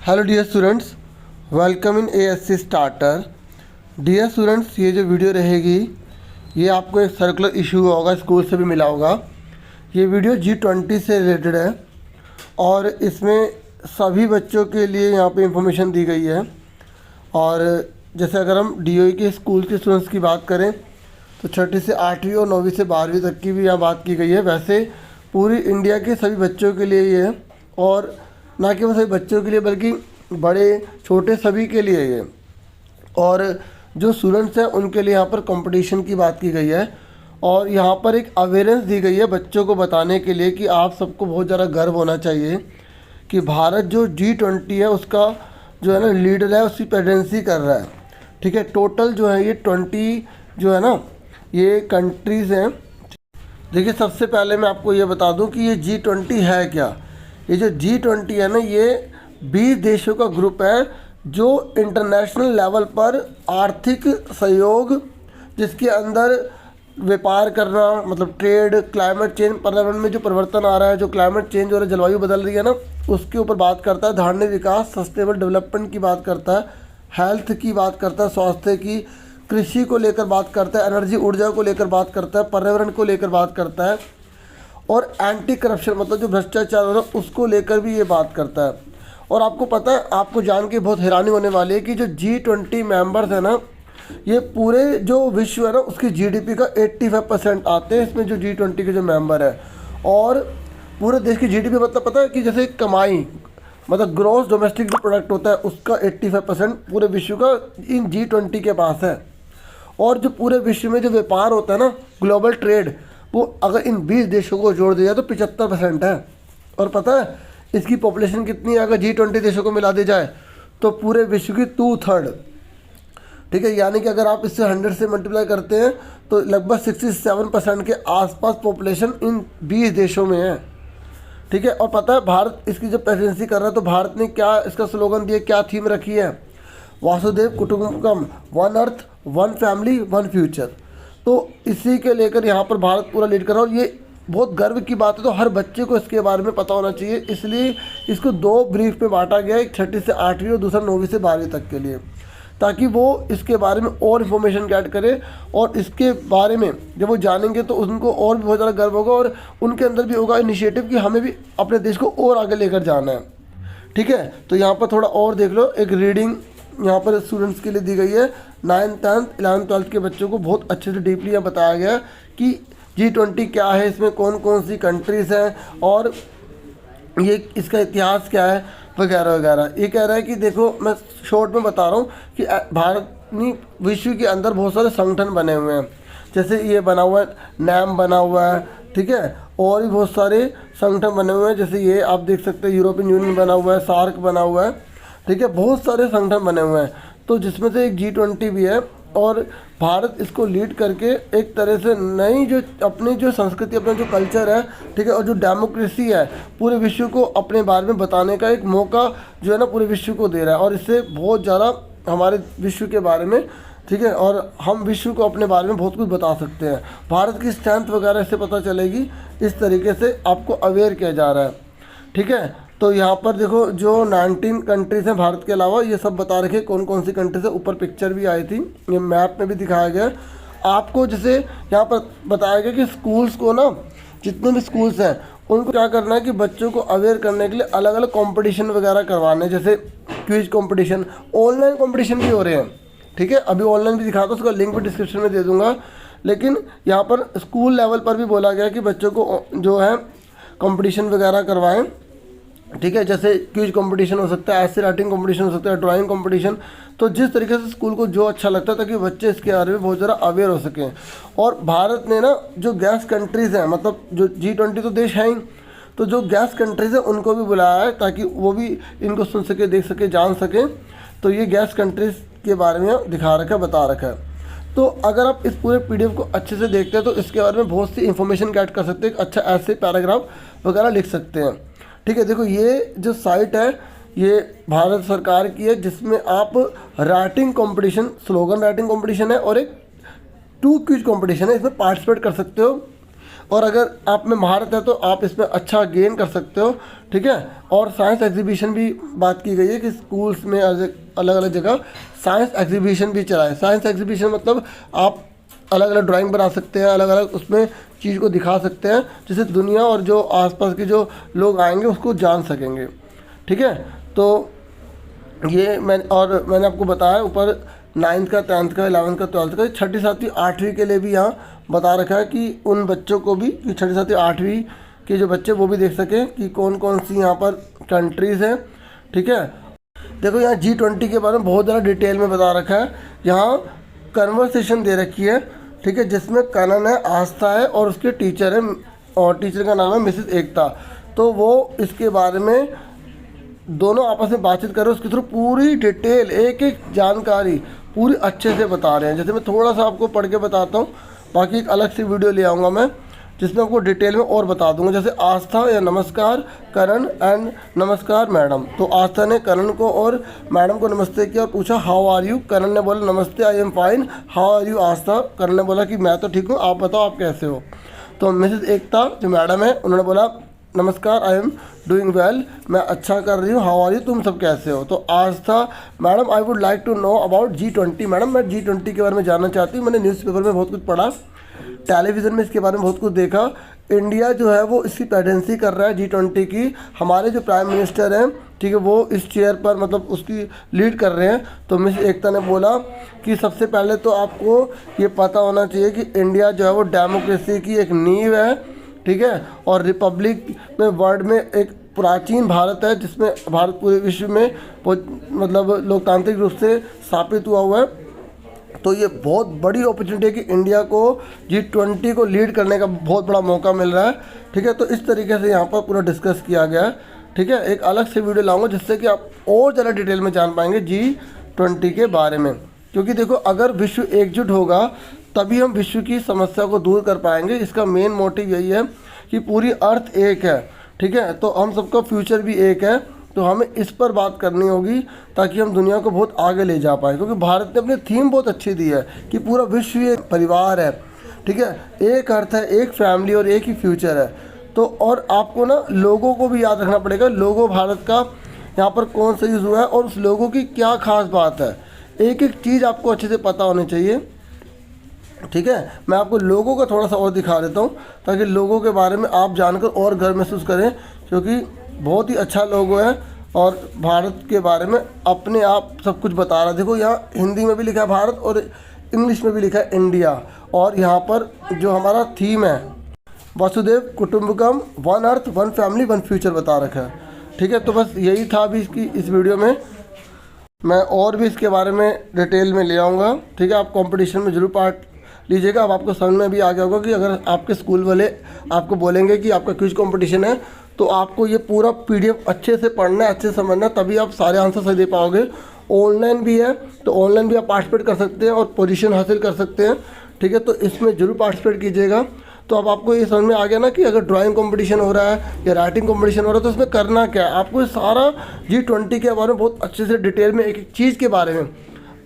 Hello dear students, welcome in ASC starter. Dear students, ये जो video रहेगी ये आपको एक सर्कुलर इशू होगा, स्कूल से भी मिला होगा। ये वीडियो G20 से रिलेटेड है और इसमें सभी बच्चों के लिए यहाँ पे इंफॉर्मेशन दी गई है। और जैसे अगर हम DOE के स्कूल के स्टूडेंट्स की बात करें तो 6ठी से 8वीं और 9वीं से 12वीं तक की भी यहाँ बात की गई है। वैसे पूरी इंडिया के सभी बच्चों के लिए ये है, और ना केवल सभी बच्चों के लिए बल्कि बड़े छोटे सभी के लिए ये। और जो स्टूडेंट्स हैं उनके लिए यहाँ पर कंपटीशन की बात की गई है और यहाँ पर एक अवेयरनेस दी गई है बच्चों को बताने के लिए कि आप सबको बहुत ज़्यादा गर्व होना चाहिए कि भारत जो G20 है उसका जो है ना लीडर है, उसकी प्रेसिडेंसी कर रहा है। ठीक है, टोटल जो है ये 20 जो है ना ये कंट्रीज़ हैं। देखिए, सबसे पहले मैं आपको ये बता दूं कि ये G20 है क्या। ये जो G20 है ना ये 20 देशों का ग्रुप है जो इंटरनेशनल लेवल पर आर्थिक सहयोग, जिसके अंदर व्यापार करना मतलब ट्रेड, क्लाइमेट चेंज, पर्यावरण में जो परिवर्तन आ रहा है, जो क्लाइमेट चेंज और जलवायु बदल रही है ना उसके ऊपर बात करता है। धारणीय विकास, सस्टेनेबल डेवलपमेंट की बात करता है, हेल्थ की बात करता है, स्वास्थ्य की, कृषि को लेकर बात करता है, एनर्जी ऊर्जा को लेकर बात करता है, पर्यावरण को लेकर बात करता है, और एंटी करप्शन मतलब जो भ्रष्टाचार हो रहा है उसको लेकर भी ये बात करता है। और आपको पता है, आपको जान के बहुत हैरानी होने वाली है कि जो G20 मेंबर्स है ना ये पूरे जो विश्व है ना उसकी GDP का 85% आते हैं इसमें, जो G20 के जो मेंबर है। और पूरे देश की GDP मतलब पता है कि जैसे कमाई मतलब ग्रॉस डोमेस्टिक जो प्रोडक्ट होता है उसका 85% पूरे विश्व का इन G20 के पास है। और जो पूरे विश्व में जो व्यापार होता है ना, ग्लोबल ट्रेड, वो अगर इन 20 देशों को जोड़ दिया तो 75% है। और पता है इसकी पॉपुलेशन कितनी है अगर G20 देशों को मिला दी जाए तो पूरे विश्व की 2/3। ठीक है, यानी कि अगर आप इससे 100 से मल्टीप्लाई करते हैं तो लगभग 67% के आसपास पॉपुलेशन इन 20 देशों में है। ठीक है, और पता है भारत इसकी जब प्रेसिडेंसी कर रहा है तो भारत ने क्या इसका स्लोगन दिया, क्या थीम रखी है, वासुदेव कुटुंबकम, one earth, one family, one future. तो इसी के लेकर यहाँ पर भारत पूरा लीड कर रहा है और ये बहुत गर्व की बात है। तो हर बच्चे को इसके बारे में पता होना चाहिए, इसलिए इसको 2 ब्रीफ में बांटा गया है, एक 6ठी से 8वीं और दूसरा 9वीं से 12वीं तक के लिए, ताकि वो इसके बारे में और इन्फॉर्मेशन गेट करें। और इसके बारे में जब वो जानेंगे तो उनको और भी बहुत ज़्यादा गर्व होगा और उनके अंदर भी होगा इनिशिएटिव कि हमें भी अपने देश को और आगे लेकर जाना है। ठीक है, तो यहाँ पर थोड़ा और देख लो, एक रीडिंग यहाँ पर स्टूडेंट्स के लिए दी गई है। 9th, 10th, 11th, 12th के बच्चों को बहुत अच्छे से डीपली यहाँ बताया गया कि G20 क्या है, इसमें कौन कौन सी कंट्रीज़ हैं और ये इसका इतिहास क्या है वगैरह वगैरह। ये कह रहा है कि देखो, मैं शॉर्ट में बता रहा हूँ कि भारत विश्व के अंदर बहुत सारे संगठन बने हुए हैं। जैसे ये बना हुआ है, NAM बना हुआ है, ठीक है, और भी बहुत सारे संगठन बने हुए हैं। जैसे ये आप देख सकते हैं, यूरोपियन यूनियन बना हुआ है, सार्क बना हुआ है, ठीक है, बहुत सारे संगठन बने हुए हैं। तो जिसमें से एक G20 भी है और भारत इसको लीड करके एक तरह से नई जो अपनी जो संस्कृति, अपना जो कल्चर है, ठीक है, और जो डेमोक्रेसी है पूरे विश्व को अपने बारे में बताने का एक मौका जो है ना पूरे विश्व को दे रहा है। और इससे बहुत ज़्यादा हमारे विश्व के बारे में, ठीक है, और हम विश्व को अपने बारे में बहुत कुछ बता सकते हैं। भारत की स्ट्रेंथ वगैरह इससे पता चलेगी, इस तरीके से आपको अवेयर किया जा रहा है। ठीक है, तो यहाँ पर देखो जो 19 कंट्रीज़ हैं भारत के अलावा, ये सब बता रखे कौन कौन सी कंट्रीज़ है। ऊपर पिक्चर भी आई थी, ये मैप में भी दिखाया गया आपको। जैसे यहाँ पर बताया गया कि स्कूल्स को ना, जितने भी स्कूल्स हैं उनको क्या करना है कि बच्चों को अवेयर करने के लिए अलग अलग कंपटीशन वगैरह करवाने, जैसे क्विज कंपटीशन, ऑनलाइन कंपटीशन भी हो रहे हैं। ठीक है, अभी ऑनलाइन भी दिखाता हूँ, उसका लिंक भी डिस्क्रिप्शन में दे दूँगा। लेकिन यहाँ पर स्कूल लेवल पर भी बोला गया कि बच्चों को जो है कंपटीशन वगैरह करवाएं। ठीक है, जैसे क्विज कंपटीशन हो सकता है, ऐसे राइटिंग कंपटीशन हो सकता है, ड्राइंग कंपटीशन। तो जिस तरीके से स्कूल को जो अच्छा लगता है ताकि बच्चे इसके बारे में बहुत ज़्यादा अवेयर हो सकें। और भारत ने ना जो गैस कंट्रीज़ हैं, मतलब जो G20 तो देश हैं ही, तो जो गैस कंट्रीज़ हैं उनको भी बुलाया है ताकि वो भी इनको सुन सके, देख सके, जान सकें। तो ये गैस कंट्रीज़ के बारे में दिखा रखा है, बता रखा है। तो अगर आप इस पूरे PDF को अच्छे से देखते हैं तो इसके बारे में बहुत सी इन्फॉर्मेशन गेट कर सकते हैं, अच्छा ऐसे पैराग्राफ वगैरह लिख सकते हैं। ठीक है, देखो ये जो साइट है ये भारत सरकार की है, जिसमें आप writing competition, slogan writing competition है और एक 2 क्विज कंपटीशन है, इसमें पार्टिसिपेट कर सकते हो। और अगर आप में महारत है तो आप इसमें अच्छा गेन कर सकते हो, ठीक है। और साइंस एग्जीबिशन भी बात की गई है कि स्कूल्स में अलग अलग जगह साइंस एग्जीबिशन भी चलाएं। साइंस एग्जीबिशन मतलब आप अलग अलग ड्राइंग बना सकते हैं, अलग अलग उसमें चीज़ को दिखा सकते हैं, जिससे दुनिया और जो आसपास के जो लोग आएंगे उसको जान सकेंगे, ठीक है। तो ये मैंने आपको बताया ऊपर 9th का, 10th का, 11th का, 12th का, 6ठी 7वीं 8वीं के लिए भी यहाँ बता रखा है कि उन बच्चों को भी कि 6ठी 7वीं 8वीं के जो बच्चे वो भी देख सकें कि कौन कौन सी यहाँ पर कंट्रीज़ हैं, ठीक है। देखो यहाँ G20 के बारे में बहुत ज़्यादा डिटेल में बता रखा है। यहाँ कन्वर्सेशन दे रखी है, ठीक है, जिसमें कनन है, आस्था है और उसके टीचर है, और टीचर का नाम है मिसेस एकता। तो वो इसके बारे में दोनों आपस में बातचीत कर रहे हैं, उसके थ्रू पूरी डिटेल एक एक जानकारी पूरी अच्छे से बता रहे हैं। जैसे मैं थोड़ा सा आपको पढ़ के बताता हूँ, बाकी एक अलग से वीडियो ले आऊँगा मैं जिसमें आपको डिटेल में और बता दूंगा। जैसे आस्था या नमस्कार करण एंड नमस्कार मैडम। तो आस्था ने करण को और मैडम को नमस्ते किया और पूछा हाउ आर यू। करण ने बोला नमस्ते I am fine, how are you Aastha. Karan ने बोला कि मैं तो ठीक हूँ, आप बताओ आप कैसे हो। तो मिसेस एकता जो मैडम है उन्होंने बोला नमस्कार आई एम डूइंग वेल, मैं अच्छा कर रही हूँ, हाउ आर यू, तुम सब कैसे हो। तो Aastha madam I would like to know about G20। Madam मैं G20 के बारे में जानना चाहती हूँ, मैंने न्यूज़पेपर में बहुत कुछ पढ़ा, टेलीविज़न में इसके बारे में बहुत कुछ देखा। इंडिया जो है वो इसकी प्रेजेंसी कर रहा है G20 की। हमारे जो प्राइम मिनिस्टर हैं, ठीक है, वो इस चेयर पर मतलब उसकी लीड कर रहे हैं। तो मिस एकता ने बोला कि सबसे पहले तो आपको ये पता होना चाहिए कि इंडिया जो है वो डेमोक्रेसी की एक नींव है, ठीक है, और रिपब्लिक में वर्ल्ड में एक प्राचीन भारत है जिसमें भारत पूरे विश्व में मतलब लोकतांत्रिक रूप से स्थापित हुआ है। तो ये बहुत बड़ी अपॉर्चुनिटी है कि इंडिया को G20 को लीड करने का बहुत बड़ा मौका मिल रहा है, ठीक है। तो इस तरीके से यहाँ पर पूरा डिस्कस किया गया है, ठीक है। एक अलग से वीडियो लाऊंगा जिससे कि आप और ज़्यादा डिटेल में जान पाएंगे G20 के बारे में। क्योंकि देखो अगर विश्व एकजुट होगा तभी हम विश्व की समस्या को दूर कर पाएंगे। इसका मेन मोटिव यही है कि पूरी अर्थ एक है, ठीक है, तो हम सबका फ्यूचर भी एक है। तो हमें इस पर बात करनी होगी ताकि हम दुनिया को बहुत आगे ले जा पाएँ। क्योंकि भारत ने अपनी थीम बहुत अच्छी दी है कि पूरा विश्व एक परिवार है, ठीक है, एक अर्थ है, एक फैमिली और एक ही फ्यूचर है। तो और आपको ना लोगों को भी याद रखना पड़ेगा, लोगो भारत का यहाँ पर कौन सा यूज़ हुआ है और उस लोगों की क्या खास बात है। एक एक चीज़ आपको अच्छे से पता होनी चाहिए, ठीक है। मैं आपको लोगों का थोड़ा सा और दिखा देता हूँ ताकि लोगों के बारे में आप जानकर और गर्व महसूस करें, क्योंकि बहुत ही अच्छा लोगो है और भारत के बारे में अपने आप सब कुछ बता रहा है। देखो यहाँ हिंदी में भी लिखा है भारत और इंग्लिश में भी लिखा है इंडिया। और यहाँ पर जो हमारा थीम है वसुदेव कुटुंबकम, one earth one family one future बता रखा है, ठीक है। तो बस यही था अभी इसकी इस वीडियो में। मैं और भी इसके बारे में डिटेल में ले आऊँगा, ठीक है। आप कंपटीशन में ज़रूर पार्ट लीजिएगा। अब आपको समझ में भी आ गया होगा कि अगर आपके स्कूल वाले आपको बोलेंगे कि आपका क्विज कंपटीशन है तो आपको ये पूरा PDF अच्छे से पढ़ना है, अच्छे से समझना है, तभी आप सारे आंसर सही दे पाओगे। ऑनलाइन भी है तो ऑनलाइन भी आप पार्टिसिपेट कर सकते हैं और पोजीशन हासिल कर सकते हैं, ठीक है। तो इसमें ज़रूर पार्टिसिपेट कीजिएगा। तो अब आपको ये समझ में आ गया ना कि अगर ड्राइंग कंपटीशन हो रहा है या राइटिंग कंपटीशन हो रहा है तो उसमें करना क्या है। आपको ये सारा G20 के बारे में बहुत अच्छे से डिटेल में एक एक चीज़ के बारे में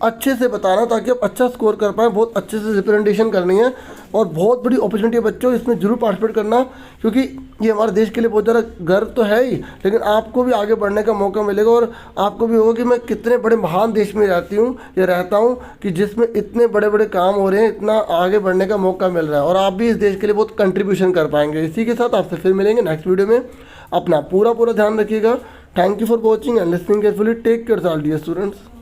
अच्छे से बताना ताकि आप अच्छा स्कोर कर पाएँ। बहुत अच्छे से रिप्रेजेंटेशन करनी है और बहुत बड़ी अपॉर्चुनिटी है बच्चों, इसमें जरूर पार्टिसिपेट करना, क्योंकि ये हमारे देश के लिए बहुत ज़्यादा गर्व तो है ही, लेकिन आपको भी आगे बढ़ने का मौका मिलेगा और आपको भी होगा कि मैं कितने बड़े महान देश में रहता हूँ कि जिसमें इतने बड़े बड़े काम हो रहे हैं, इतना आगे बढ़ने का मौका मिल रहा है और आप भी इस देश के लिए बहुत कंट्रीब्यूशन कर पाएंगे। इसी के साथ आपसे फिर मिलेंगे नेक्स्ट वीडियो में। अपना पूरा ध्यान रखिएगा। Thank you for watching and listening carefully. Take care all dear students.